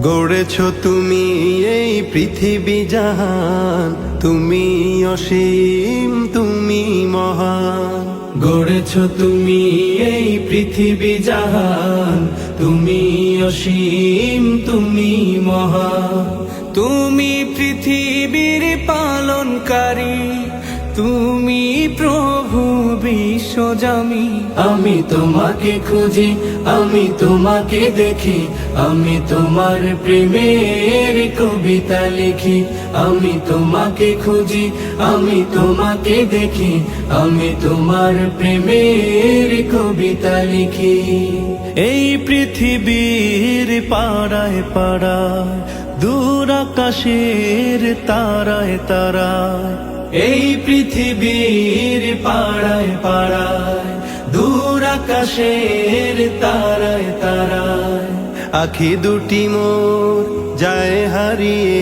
গড়েছো তুমি এই পৃথিবী জাহান, তুমি অসীম তুমি মহান। গড়েছো তুমি এই পৃথিবী জাহান, তুমি অসীম তুমি মহান। তুমি পৃথিবীর পালনকারী, তুমি প্রভু বিশ্বজামি। আমি তোমাকে খুঁজি, আমি তোমাকে দেখি, আমি তোমার প্রেমের কবিতা লিখি। আমি তোমাকে খুঁজি, আমি তোমাকে দেখি, আমি তোমার প্রেমের কবিতা লিখি। এই পৃথিবীর পাড়ায় পাড়ায়, দূর আকাশের তারায় তারায়, এই পৃথিবীর পাড়ায় পাড়ায়, দূর আকাশের তারায় তারায়, আখি দুটি মোর যায় হারিয়ে,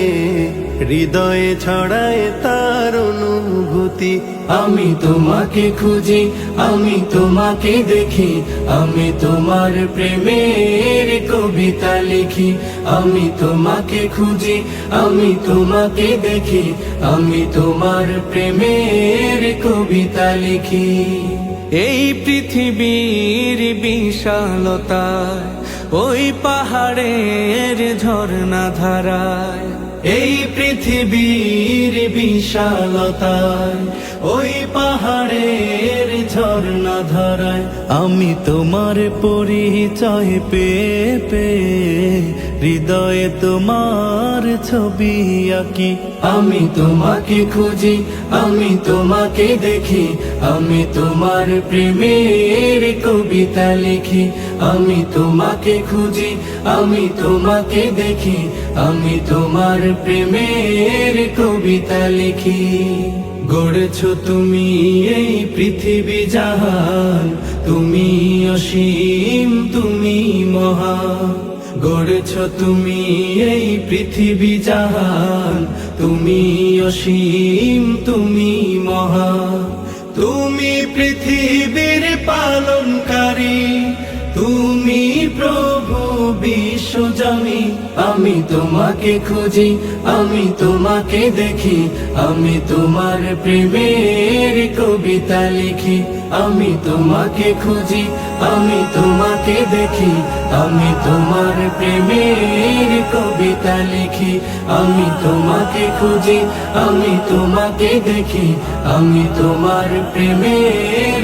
হৃদয়ে ছড়ায় তার অনুভূতি। আমি তোমাকে খুঁজি, আমি তোমাকে দেখি, আমি তোমার প্রেমের কবিতা লিখি। আমি তোমাকে খুঁজি, আমি তোমাকে দেখি, আমি তোমার প্রেমের কবিতা লিখি। এই পৃথিবীর বিশালতায়, ওই পাহাড়ের ঝর্ণা ধারায়, এই পৃথিবীর বিশালতায়, ওই পাহাড়ের ঝর্ণা ধারায়, আমি তোমার পরিচয় পেয়ে পেয়ে হৃদয়ে তোমার ছবি আঁকি। আমি তোমাকে খুঁজি, আমি তোমাকে দেখি, আমি তোমার প্রেমের কবিতা লিখি। আমি তোমাকে খুঁজি, আমি তোমাকে দেখি, আমি তোমার প্রেমের কবিতা লিখি। গড়েছো তুমি এই পৃথিবী জাহান, তুমি অসীম তুমি মহান। গড়েছো তুমি এই পৃথিবী জাহান, তুমি অসীম তুমি মহান। তুমি পৃথিবীর পালনকারী, তুমি প্রভু বিশ্বজামি। আমি তোমাকে খুঁজি, আমি তোমাকে দেখি, আমি তোমার প্রেমের কবিতা লিখি। আমি তোমাকে খুঁজি, আমি তোমাকে দেখি, আমি তোমার প্রেমের কবিতা লিখি। আমি তোমাকে খুঁজি, আমি তোমাকে দেখি, আমি তোমার প্রেমের